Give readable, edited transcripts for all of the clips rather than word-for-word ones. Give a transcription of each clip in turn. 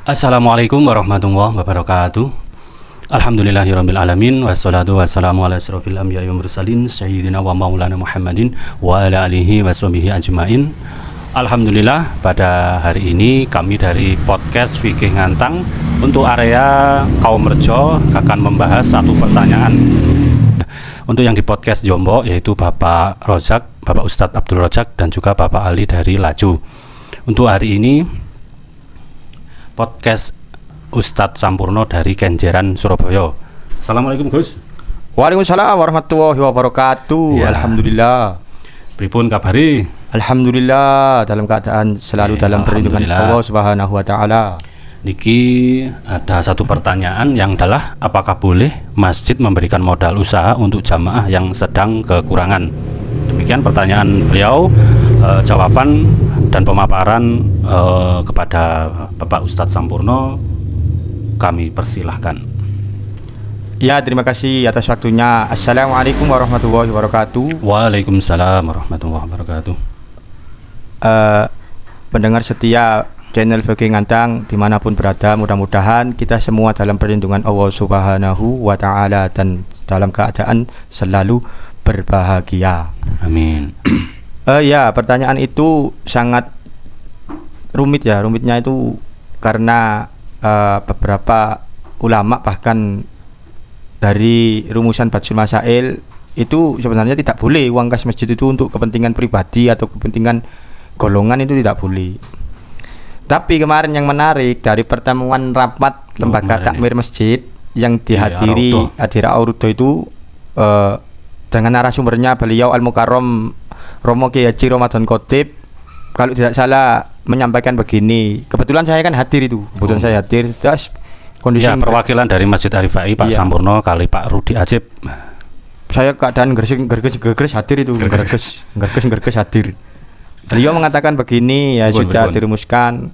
Assalamualaikum warahmatullahi wabarakatuh. Alhamdulillahirabbil alamin wassalatu wassalamu ala asrofil anbiya'i wal mursalin sayyidina wa maulana Muhammadin wa ala alihi washabihi ajmain. Alhamdulillah, pada hari ini kami dari podcast Fikih Ngantang untuk area kaum rejo akan membahas satu pertanyaan. Untuk yang di podcast Jombo yaitu Bapak Rojak, Bapak Ustadz Abdul Rojak dan juga Bapak Ali dari Laju. Untuk hari ini podcast Ustadz Sampurno dari Kenjeran, Surabaya. Assalamualaikum Gus. Waalaikumsalam warahmatullahi wabarakatuh. Ya. Alhamdulillah. Pripun kabari? Alhamdulillah dalam keadaan selalu dalam perlindungan Allah Subhanahu wa taala. Niki ada satu pertanyaan yang adalah apakah boleh masjid memberikan modal usaha untuk jamaah yang sedang kekurangan? Demikian pertanyaan beliau. Jawaban dan pemaparan kepada Bapak Ustadz Sampurno kami persilahkan. Ya, terima kasih atas waktunya. Assalamualaikum warahmatullahi wabarakatuh. Waalaikumsalam warahmatullahi wabarakatuh. Pendengar setia channel Fikih Ngantang dimanapun berada, mudah-mudahan kita semua dalam perlindungan Allah Subhanahu wa taala dan dalam keadaan selalu berbahagia. Amin. Ya, pertanyaan itu sangat rumit ya. Rumitnya itu karena beberapa ulama bahkan dari rumusan Bajul Masail itu sebenarnya tidak boleh uang kas masjid itu untuk kepentingan pribadi atau kepentingan golongan, itu tidak boleh. Tapi kemarin yang menarik dari pertemuan rapat lembaga takmir masjid yang dihadiri Adira Aurudo itu dengan narasumbernya beliau Al-Mukarram Romo Kiai Haji Ramadan Khotib, kalau tidak salah menyampaikan begini. Kebetulan saya kan hadir itu. Kebetulan saya hadir. Terus kondisi perwakilan dari Masjid Arifai Pak Sampurno kali Pak Rudi Ajib. Saya keadaan gerges hadir itu. Gerges hadir. Beliau mengatakan begini, ya sudah dirumuskan.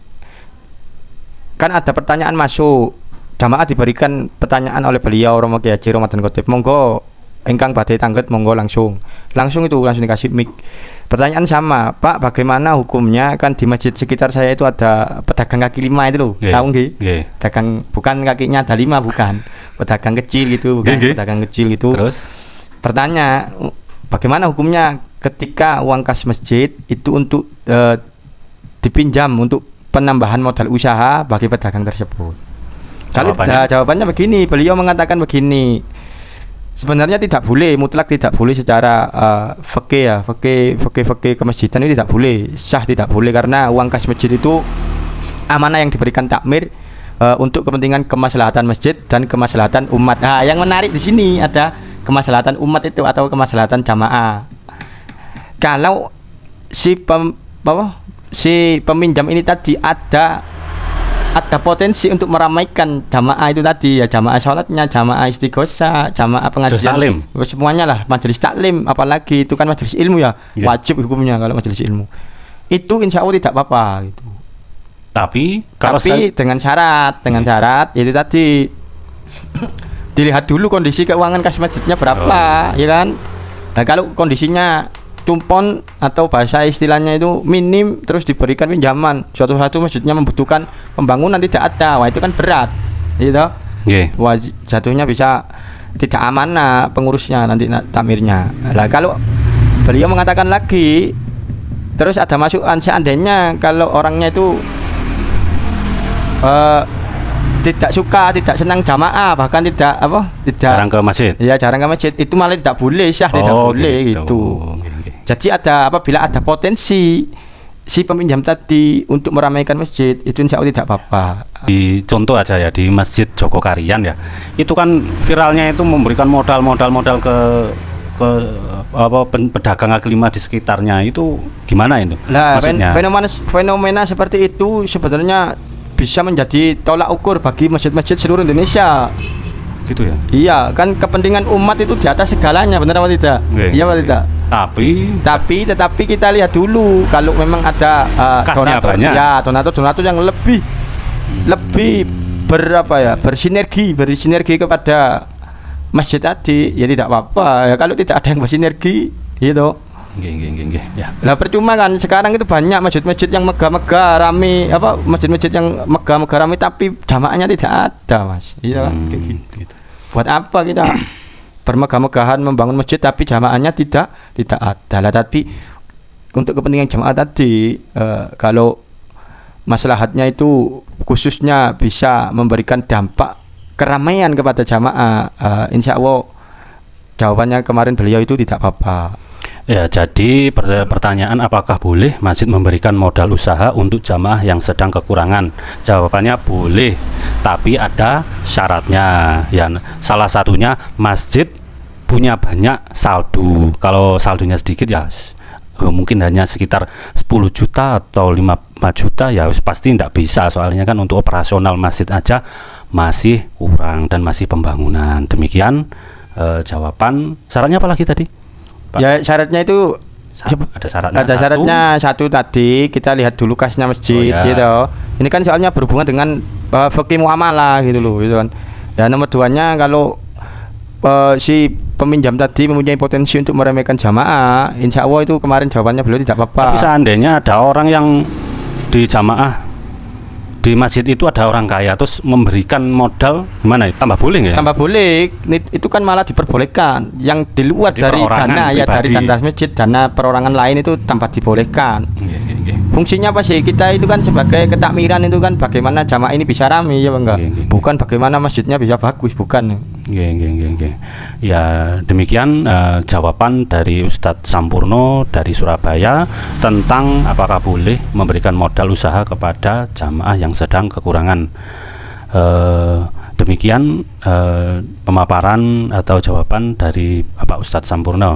Kan ada pertanyaan masuk. Jamaah diberikan pertanyaan oleh beliau Romo Kiai Haji Ramadan Khotib. Monggo engkang badhe tangget, monggo langsung dikasih mic. Pertanyaan sama, Pak, bagaimana hukumnya? Kan di masjid sekitar saya itu ada pedagang kaki lima itu loh, tahu nggih? Dagang, bukan kakinya ada lima, bukan pedagang kecil gitu, pedagang kecil gitu. Terus pertanyaan, bagaimana hukumnya ketika uang kas masjid itu untuk dipinjam untuk penambahan modal usaha bagi pedagang tersebut? Jawabannya begini, beliau mengatakan begini. Sebenarnya tidak boleh, mutlak tidak boleh secara fikih kemasjidan itu tidak boleh, sah tidak boleh, karena uang kas masjid itu amanah yang diberikan takmir untuk kepentingan kemaslahatan masjid dan kemaslahatan umat. Nah, yang menarik di sini ada kemaslahatan umat itu atau kemaslahatan jamaah. Kalau si peminjam ini tadi ada potensi untuk meramaikan jamaah itu tadi, ya jamaah sholatnya, jamaah istighosah, jamaah pengajian, semuanya lah, majelis taklim, apalagi itu kan majelis ilmu ya, wajib hukumnya kalau majelis ilmu itu insya Allah tidak apa-apa gitu. Tapi dengan syarat itu tadi dilihat dulu kondisi keuangan kas masjidnya berapa, ya kan. Nah, kalau kondisinya tumpon atau bahasa istilahnya itu minim terus diberikan pinjaman, suatu masjidnya membutuhkan pembangunan tidak ada, wah itu kan berat gitu. Wah, jatuhnya bisa tidak amanah pengurusnya nanti takmirnya. Nah, kalau beliau mengatakan lagi terus ada masukan, seandainya kalau orangnya itu tidak suka, tidak senang jamaah, bahkan jarang ke masjid. Ya, jarang ke masjid, itu malah tidak boleh, sah tidak boleh gitu. Jadi apabila ada potensi si peminjam tadi untuk meramaikan masjid, itu insya Allah tidak apa-apa. Di contoh aja ya, di Masjid Jogokarian ya, itu kan viralnya itu memberikan modal ke pedagang kaki lima di sekitarnya, itu gimana itu? Nah, fenomena seperti itu sebenarnya bisa menjadi tolak ukur bagi masjid-masjid seluruh Indonesia. Gitu ya? Iya, kan kepentingan umat itu di atas segalanya, benar apa tidak? Iya apa tidak? Tetapi kita lihat dulu, kalau memang ada donatur yang lebih bersinergi kepada masjid tadi, ya tidak apa-apa. Ya kalau tidak ada yang bersinergi, gitu. Nggih. Ya. Lah percuma kan sekarang itu banyak masjid-masjid yang megah-megah rame, masjid-masjid yang megah-megah rame tapi jamaahnya tidak ada, Mas. Iya, kayak gitu. Buat apa kita bermegah-megahan membangun masjid tapi jamaahnya tidak ada. Lah tapi untuk kepentingan jamaah tadi kalau maslahatnya itu khususnya bisa memberikan dampak keramaian kepada jamaah, insya Allah jawabannya kemarin beliau itu tidak apa-apa. Ya, jadi pertanyaan apakah boleh masjid memberikan modal usaha untuk jamaah yang sedang kekurangan? Jawabannya boleh, tapi ada syaratnya. Ya, salah satunya masjid punya banyak saldo. Kalau saldonya sedikit ya mungkin hanya sekitar 10 juta atau 5 juta ya pasti tidak bisa, soalnya kan untuk operasional masjid aja masih kurang dan masih pembangunan. Demikian jawaban. Syaratnya apa lagi tadi, Pak? Ya syaratnya itu ada syaratnya satu tadi kita lihat dulu kasnya masjid gitu. Ini kan soalnya berhubungan dengan fikih muamalah gitu loh, gitu kan. Ya nomor 2-nya kalau si peminjam tadi mempunyai potensi untuk meremehkan jamaah, insya Allah itu kemarin jawabannya beliau tidak apa-apa. Tapi seandainya ada orang yang di jamaah di masjid itu ada orang kaya terus memberikan modal, gimana? Tambah boleh nggak? Tambah boleh, itu kan malah diperbolehkan. Yang di luar dari dana pribadi. Ya dari dana masjid, dana perorangan lain itu tanpa dibolehkan. Fungsinya apa sih? Kita itu kan sebagai ketakmiran itu kan bagaimana jamaah ini bisa ramai ya enggak? Bukan bagaimana masjidnya bisa bagus, bukan. Ya demikian jawaban dari Ustadz Sampurno dari Surabaya tentang apakah boleh memberikan modal usaha kepada jamaah yang sedang kekurangan. Demikian pemaparan atau jawaban dari Bapak Ustadz Sampurno.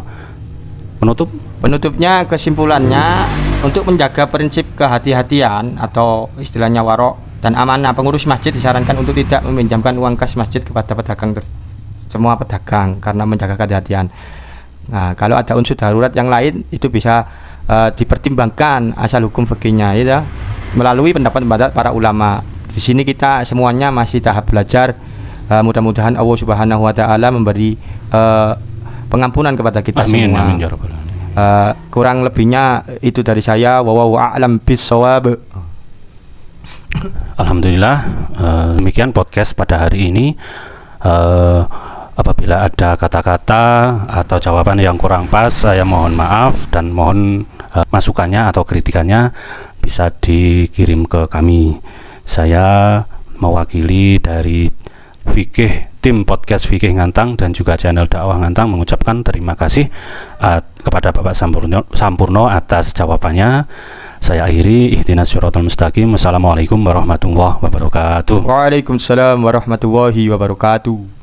Penutupnya kesimpulannya untuk menjaga prinsip kehati-hatian atau istilahnya warok dan amanah, pengurus masjid disarankan untuk tidak meminjamkan uang kas masjid kepada semua pedagang karena menjaga kehati-hatian. Nah, kalau ada unsur darurat yang lain itu bisa dipertimbangkan asal hukum fikihnya ya, melalui pendapat para ulama. Di sini kita semuanya masih tahap belajar. Mudah-mudahan Allah Subhanahu wa taala memberi pengampunan kepada kita semua. Amin ya rabbal alamin. Kurang lebihnya itu dari saya. Wallahu a'lam bissawab. Alhamdulillah, demikian podcast pada hari ini. Apabila ada kata-kata atau jawaban yang kurang pas, saya mohon maaf dan mohon masukannya atau kritikannya bisa dikirim ke kami. Saya mewakili dari tim podcast Fikih Ngantang dan juga channel dakwah Ngantang mengucapkan terima kasih kepada Bapak Sampurno atas jawabannya. Saya akhiri, ihdinas siratal mustaqim. Wassalamualaikum warahmatullahi wabarakatuh. Waalaikumsalam warahmatullahi wabarakatuh.